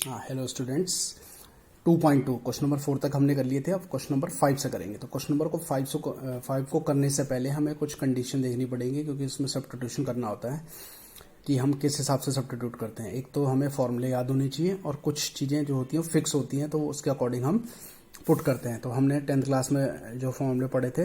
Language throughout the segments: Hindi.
हाँ, हेलो स्टूडेंट्स। 2.2 क्वेश्चन नंबर 4 तक हमने कर लिए थे। अब क्वेश्चन नंबर 5 से करेंगे। तो क्वेश्चन नंबर को 5 को करने से पहले हमें कुछ कंडीशन देखनी पड़ेगी, क्योंकि इसमें सब्स्टिट्यूशन करना होता है कि हम किस हिसाब से सब्स्टिट्यूट करते हैं। एक तो हमें फॉर्मूले याद होने चाहिए और कुछ चीज़ें जो होती हैं फिक्स होती हैं, तो उसके अकॉर्डिंग हम पुट करते हैं। तो हमने 10th क्लास में जो फॉर्मूले पढ़े थे,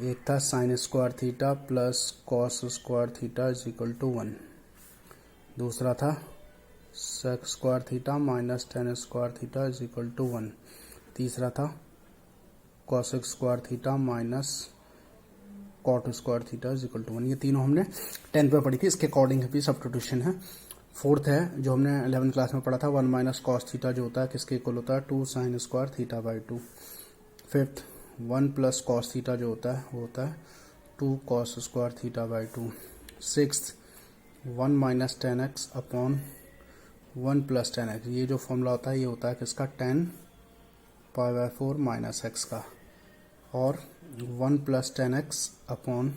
एक था sine square theta plus cos square theta is equal to 1। दूसरा था sec square theta minus tan square theta is equal to 1। तीसरा था cosec square theta minus cot square theta is equal to 1। ये तीनों हमने 10th में पढ़ी थी, इसके अकॉर्डिंग भी सब्स्टिट्यूशन है। फोर्थ है जो हमने 11th क्लास में पढ़ा था, 1 माइनस कॉस थीटा जो होता है किसके इक्वल होता है 2 sign square theta by 2। Fifth 1 plus cos theta जो होता है वो होता है 2 cos square theta by 2। Sixth 1 minus ten x upon 1 plus ten x. ये जो फॉर्मूला होता है ये होता है किसका 10 पाई बाई 4 माइनस एक्स का। और 1 plus ten x upon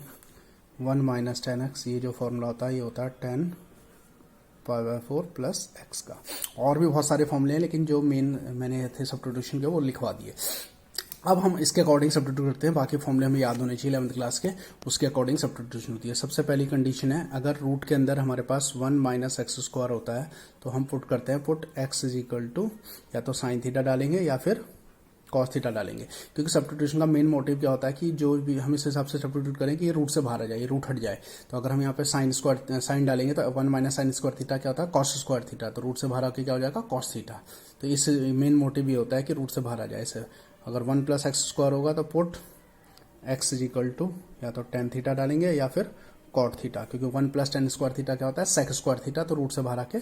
1 minus ten x, ये जो फॉर्मूला होता है ये होता है 10 पाई बाई 4 प्लस एक्स का। और भी बहुत सारे फॉर्मूले हैं, लेकिन जो मेन मैंने थे सब्स्टिट्यूशन के वो लिखवा दिए। अब हम इसके अकॉर्डिंग सब्स्टिट्यूट करते हैं। बाकी फॉर्मूले हमें याद होने चाहिए 11th क्लास के, उसके अकॉर्डिंग सब्स्टिट्यूशन होती है। सबसे पहली कंडीशन है, अगर रूट के अंदर हमारे पास 1 माइनस एक्स स्क्वायर होता है तो हम पुट करते हैं put x is equal to या तो साइन थीटा डालेंगे या फिर कॉस थीटा डालेंगे। क्योंकि सब्स्टिट्यूशन का मेन मोटिव क्या होता है कि जो भी हम इस हिसाब से सब्स्टिट्यूट करें कि ये रूट से बाहर आ जाए, ये रूट हट जाए। तो अगर हम यहाँ पे साइन डालेंगे तो 1 माइनस साइन स्क्वायर थीटा क्या होता है कॉस स्क्वायर थीटा, तो रूट से बाहर आके क्या हो जाएगा कॉस थीटा। तो इस मेन मोटिव ये होता है कि रूट से बाहर आ जाए। इसे अगर 1 प्लस एक्स स्क्वायर होगा तो put x is equal to या तो टेन थीटा डालेंगे या फिर कॉट थीटा, क्योंकि 1 प्लस टेन स्क्वायर थीटा क्या होता है सेक स्क्वायर थीटा, तो रूट से बाहर आके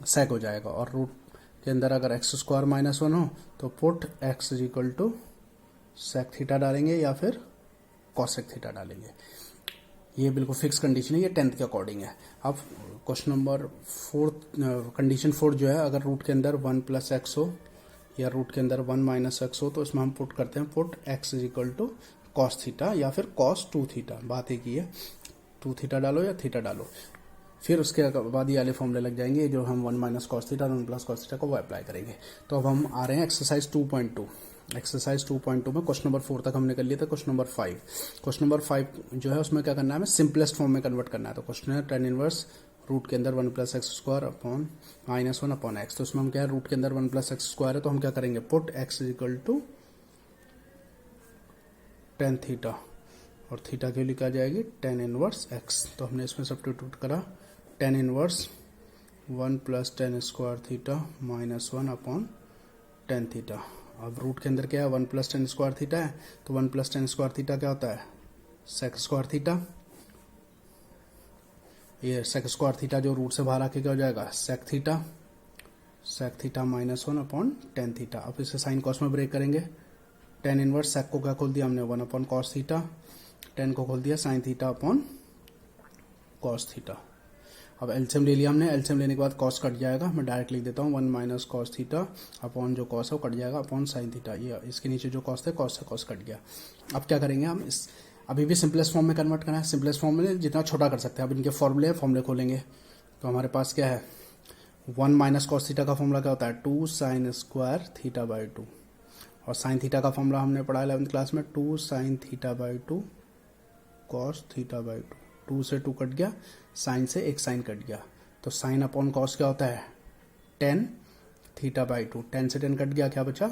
सेक हो जाएगा। और रूट के अंदर अगर एक्स स्क्वायर माइनस 1 हो तो put x is equal to sec theta डालेंगे या फिर कॉसेक थीटा डालेंगे। ये बिल्कुल फिक्स कंडीशन है, ये 10th के अकॉर्डिंग है। अब क्वेश्चन नंबर 4 कंडीशन 4 जो है, अगर रूट के अंदर 1 प्लस एक्स हो या रूट के अंदर 1 माइनस एक्स हो तो इसमें हम पुट करते हैं put x is equal to cos theta या फिर कॉस 2 थीटा। बात एक ही है, 2 थीटा डालो या थीटा डालो। फिर उसके बाद ये वाले फॉर्मूले लग जाएंगे जो हम 1 माइनस कॉस थीटा और 1 प्लस कॉस थीटा को वो अप्लाई करेंगे। तो अब हम आ रहे हैं एक्सरसाइज 2.2। एक्सरसाइज 2.2 में क्वेश्चन नंबर 4 तक हमने कर लिया था। क्वेश्चन नंबर 5, क्वेश्चन नंबर 5 जो है उसमें क्या करना है, हमें सिंपलेस्ट फॉर्म में कन्वर्ट करना है। तो क्वेश्चन है टेन इनवर्स रूट के अंदर 1 plus x square upon minus 1 upon x. तो उसमें हम क्या है, रूट के अंदर 1 प्लस एक्स स्क्वायर है तो हम क्या करेंगे put x is equal to tan theta और थीटा के लिए क्या जाएगी टेन इनवर्स एक्स। तो हमने इसमें सब्स्टिट्यूट करा ten inverse 1 plus ten square theta minus 1 upon tan theta. अब रूट के अंदर क्या है 1 प्लस टेन स्क्वायर थीटा है, तो 1 प्लस टेन स्क्वायर थीटा क्या होता है सेक स्क्वायर थीटा। ये सेक स्क्वायर थीटा जो रूट से बाहर आके क्या हो जाएगा sec theta minus 1 upon tan theta. अब इसे साइन कॉस में ब्रेक करेंगे। टेन इनवर्स सेक को क्या खोल दिया हमने 1 अपॉन कॉस थीटा, टेन को खोल दिया sine theta upon cos theta. अब एलसीएम ले लिया हमने, एलसीएम लेने के बाद कॉस कट जाएगा, मैं डायरेक्ट लिख देता हूँ 1 माइनस कॉस थीटा अपॉन जो कॉस है वो कट जाएगा अपॉन साइन थीटा। ये इसके नीचे जो कॉस थे कॉस से कॉस कट गया। अब क्या करेंगे हम इस अभी भी सिंपलेस्ट फॉर्म में कन्वर्ट करना है। सिंपलेस्ट फॉर्म में जितना छोटा कर सकते हैं। अब इनके फॉर्मूले खोलेंगे तो हमारे पास क्या है 1 माइनस कॉस थीटा का फॉर्मूला क्या होता है 2 साइन स्क्वायर थीटा बाई 2। और साइन थीटा का फॉर्मूला हमने पढ़ा 11th क्लास में 2 sine theta by 2 cos theta by 2। 2 से 2 कट गया, साइन से एक साइन कट गया, तो साइन अपॉन कॉस क्या होता है 10 थीटा बाई 2। 10 से 10 कट गया, क्या बचा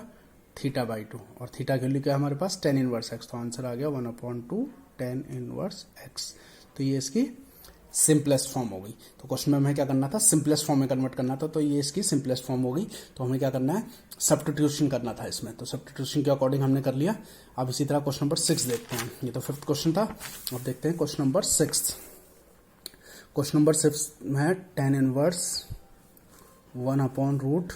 थीटा बाई 2। और थीटा के लिए क्या हमारे पास 10 इनवर्स एक्स, तो आंसर आ गया 1 अपॉन 2 10 इनवर्स एक्स। तो ये इसकी सिंपलेस्ट फॉर्म हो गई। तो क्वेश्चन में हमें क्या करना था सिंपलेस्ट फॉर्म में कन्वर्ट करना था, तो ये इसकी सिंपलेस्ट फॉर्म हो गई। तो हमें क्या करना है सब्स्टिट्यूशन करना था इसमें, तो सब्स्टिट्यूशन के अकॉर्डिंग हमने कर लिया। अब इसी तरह क्वेश्चन नंबर 6 देखते हैं। ये तो 5th क्वेश्चन था, अब देखते हैं क्वेश्चन नंबर 6। क्वेश्चन नंबर 6 में है tan inverse 1 upon root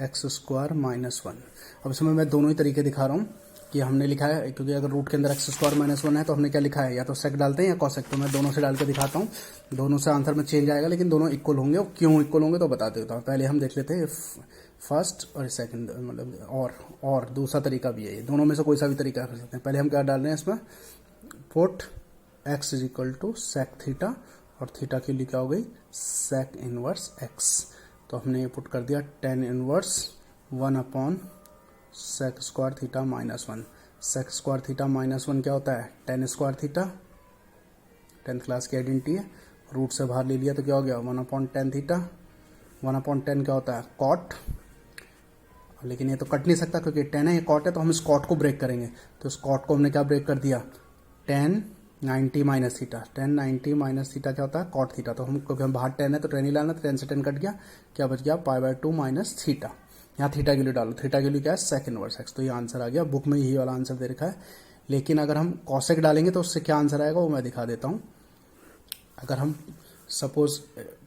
x square minus 1। अब इसमें मैं दोनों ही तरीके दिखा रहा हूँ कि हमने लिखा है, क्योंकि अगर रूट के अंदर एक्स स्क्वायर माइनस 1 है तो हमने क्या लिखा है या तो सेक डालते हैं या कॉसेक। तो मैं दोनों से डाल के दिखाता हूँ, दोनों से आंसर में चेंज आएगा, लेकिन दोनों इक्वल होंगे। और क्यों इक्वल होंगे तो बता देता हूँ। पहले हम देख लेते हैं फर्स्ट और सेकंड, मतलब और दूसरा तरीका भी है। ये दोनों में से कोई सा भी तरीका कर सकते हैं। पहले हम क्या डाल रहे हैं इसमें put x is equal to sec theta और थीटा के लिए क्या हो गई सेक इनवर्स एक्स। तो हमने ये पुट कर दिया tan inverse 1/sec² theta -1। sec square theta -1 क्या होता है, ten square theta, 10th class की आइडेंटिटी है। रूट से बाहर ले लिया तो क्या हो गया 1/10 थीटा। 1/10 क्या होता है, कॉट। लेकिन ये तो कट नहीं सकता क्योंकि 10 है, ये कॉट है, तो हम इस कॉट को ब्रेक करेंगे। तो इस कॉट को हमने क्या ब्रेक कर दिया, 10 90 माइनस थीटा। 10 90 माइनस थीटा क्या होता है, कॉट थीटा। तो हम क्योंकि हम बाहर 10 है तो 10 ही लाना, तो 10 से 10 कट गया, क्या बच गया π/2 माइनस थीटा। यहाँ थीटा की वैल्यू डालो, थीटा की वैल्यू क्या है sec इनवर्स x। तो ये आंसर आ गया, बुक में यही वाला आंसर दे रखा है। लेकिन अगर हम कॉसेक डालेंगे तो उससे क्या आंसर आएगा वो मैं दिखा देता हूँ। अगर हम सपोज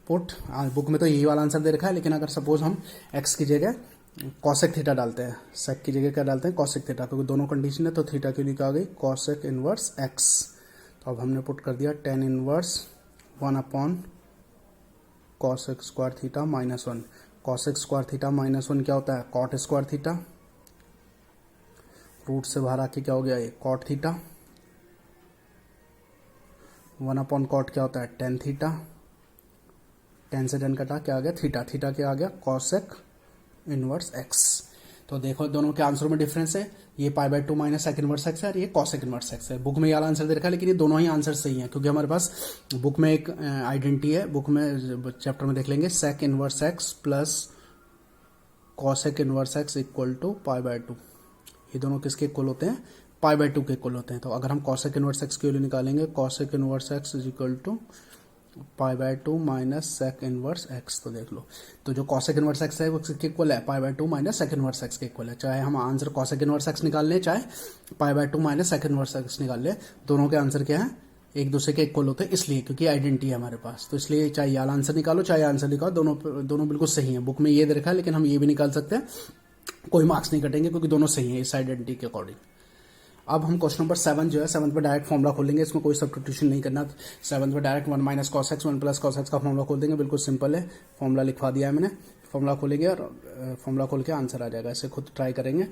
पुट, बुक में तो यही वाला आंसर दे रखा है, लेकिन अगर सपोज हम x की जगह कॉसेक थीटा डालते हैं, सेक की जगह क्या डालते हैं, कॉसेक थीटा, क्योंकि दोनों कंडीशन है। तो थीटा के लिए क्या आ गई, कॉसेक इनवर्स x। तो अब हमने पुट कर दिया tan inverse 1/cosec square theta -1। Cosec square theta -1 क्या होता है, कॉट स्क्वायर थीटा। रूट से बाहर आके क्या हो गया, ये कॉट थीटा। 1/cot क्या होता है, टेन थीटा। 10 से 10 कटा, क्या आ गया, थीटा। थीटा क्या आ गया, कॉसेक इनवर्स x। तो देखो दोनों के आंसरों में डिफरेंस है, ये π/2 माइनस sec इनवर्स x है और ये cosec इनवर्स x है। बुक में ये वाला आंसर दे रखा है, लेकिन ये दोनों ही आंसर सही हैं, क्योंकि हमारे पास बुक में एक आइडेंटिटी है, बुक में चैप्टर में देख लेंगे, sec inverse x plus cosec inverse x equal to π/2। ये दोनों किसके इक्वल होते हैं, π/2 के इक्वल होते हैं। तो अगर हम cosec इनवर्स x की वैल्यू निकालेंगे, cosec inverse x is equal to π/2 minus sec inverse x। तो देख लो, तो जो cosec इनवर्स x है वो किसके इक्वल है, π/2 माइनस sec इनवर्स x के इक्वल है। चाहे हम आंसर cosec इनवर्स x निकाल लें, चाहे π/2 माइनस sec इनवर्स x निकाल लें, दोनों के आंसर क्या है, एक दूसरे के इक्वल होते हैं, इसलिए क्योंकि आइडेंटिटी है हमारे पास। तो इसलिए चाहे ये वाला आंसर निकालो चाहे आंसर निकालो, दोनों बिल्कुल सही है। बुक में ये दे रखा है, लेकिन हम ये भी निकाल सकते हैं, कोई मार्क्स नहीं कटेंगे क्योंकि दोनों सही है इस आइडेंटिटी के अकॉर्डिंग। अब हम क्वेश्चन नंबर 7 जो है, 7 पे डायरेक्ट फॉर्मुला खोलेंगे, इसमें कोई सब्स्टिट्यूशन नहीं करना। 7 पे direct 1 minus cos x 1 plus cos x का फॉर्मुला खोल देंगे, बिल्कुल सिंपल है। फॉर्मुला लिखवा दिया है मैंने, फॉर्मुला खोलेंगे और फॉर्मुला खोल के आंसर आ जाएगा। इसे खुद ट्राई करेंगे,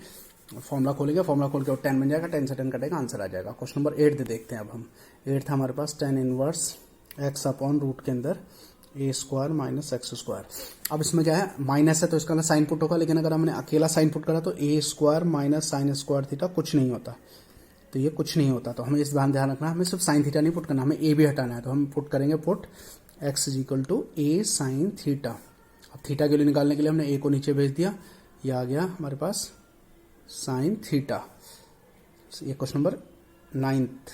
फॉर्मुला खोलेंगे, फॉर्मुला खोल के 10 बन जाएगा, 10 से 10 कटेगा, आंसर आ जाएगा। क्वेश्चन नंबर 8 देखते हैं अब हम। 8 था हमारे पास, tan inverse x upon root के अंदर a square minus x square. अब इसमें क्या है, माइनस है तो इसका ना साइन पुट होगा, लेकिन अगर हमने अकेला साइन पुट करा तो a square minus sine square theta कुछ नहीं होता, तो ये कुछ नहीं होता। तो हमें इस बात ध्यान रखना है, हमें सिर्फ साइन थीटा नहीं पुट करना, हमें ए भी हटाना है। तो हम पुट करेंगे, put x is equal to a sine theta. अब थीटा के लिए निकालने के लिए हमने ए को नीचे भेज दिया, ये आ गया हमारे पास साइन थीटा। ये question number 9th,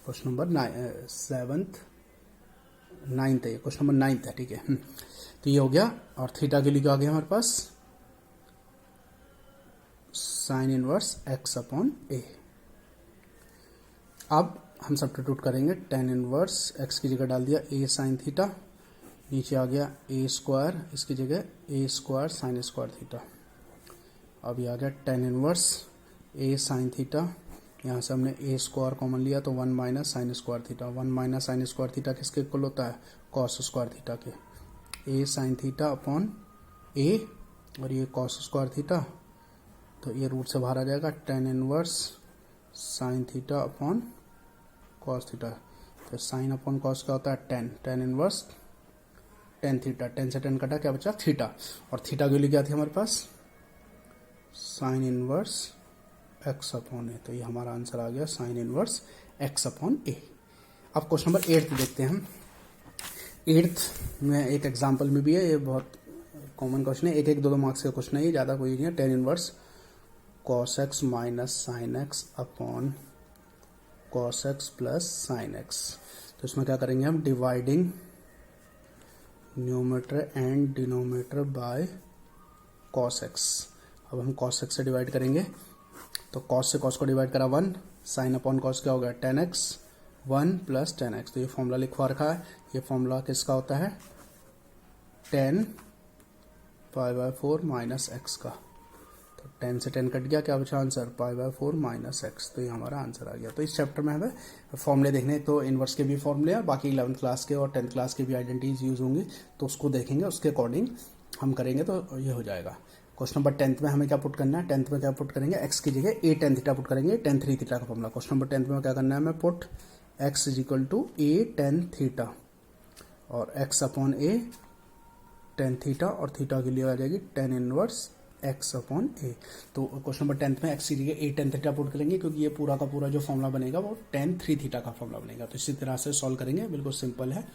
question number 7th 9th है, ये क्वेश्चन नंबर 9th है, ठीक है। तो ये हो गया, और थीटा के लिए क्या आ गया हमारे पास, साइन इनवर्स एक्स अपॉन ए। अब हम सब्स्टिट्यूट करेंगे, टेन इनवर्स एक्स की जगह डाल दिया ए साइन थीटा, नीचे आ गया ए स्क्वायर, इसकी जगह ए स्क्वायर साइन स्क्वायर थीटा। अब ये आ गया टेन इनवर्स ए साइन थीटा, यहाँ से हमने ए स्क्वायर कॉमन लिया तो 1 minus sine square theta. 1 minus sine square theta किसके इक्वल होता है, कॉस स्क्वायर थीटा के। ए साइन थीटा अपॉन ए, और ये कॉस स्क्वायर थीटा, तो ये रूट से बाहर आ जाएगा, tan inverse sine theta upon cos theta. तो साइन अपॉन कॉस क्या होता है, 10 इनवर्स टेन थीटा। 10 से 10 कटा, क्या बचा, थीटा। और थीटा के लिए क्या थी हमारे पास, sine inverse x upon a. तो ये हमारा आंसर आ गया, साइन इनवर्स एक्स अपॉन ए। अब क्वेश्चन नंबर 8 देखते हैं हम। 8th में एक एग्जाम्पल में भी है, ये बहुत कॉमन क्वेश्चन है, एक 2 मार्क्स का क्वेश्चन है, ये ज़्यादा कोई नहीं है। Tan inverse cos x minus sine x upon cos x plus sine x. तो इसमें क्या करेंगे हम, dividing numerator and denominator by cos x. अब हम कॉस एक्स से डिवाइड करेंगे, तो कॉस से कॉस को डिवाइड करा 1, साइन अपॉन कॉस क्या हो गया, 10x 1 प्लस 10x। तो ये फॉर्मूला लिखवा रखा है, ये फॉर्मूला किसका होता है, 10 π/4 माइनस एक्स का। तो 10 से 10 कट गया, क्या बचा आंसर, π/4 माइनस एक्स। तो ये हमारा आंसर आ गया। तो इस चैप्टर में हमें फॉर्मूले देखने, तो इन्वर्स के भी फॉर्मूले और बाकी 11th क्लास के और 10th क्लास के भी आइडेंटिटीज यूज होंगी, तो उसको देखेंगे, उसके अकॉर्डिंग हम करेंगे तो ये हो जाएगा। क्वेश्चन नंबर 10th में हमें क्या पुट करना है, 10th में क्या पुट करेंगे, एक्स की जगह ए टेन थीटा पुट करेंगे, टेन 3 थीटा का फॉर्मूला। क्वेश्चन नंबर 10th में क्या करना है हमें, put x is equal to a tan theta. और x upon a tan theta, और थीटा के लिए आ जाएगी tan inverse x upon a. तो क्वेश्चन नंबर 10 में x की जगह ए टेन थीटा पुट करेंगे, क्योंकि ये पूरा का पूरा जो फॉर्मूला बनेगा वो टेन थ्री थीटा का फॉर्मूला बनेगा। तो इसी तरह से सॉल्व करेंगे, बिल्कुल सिंपल है।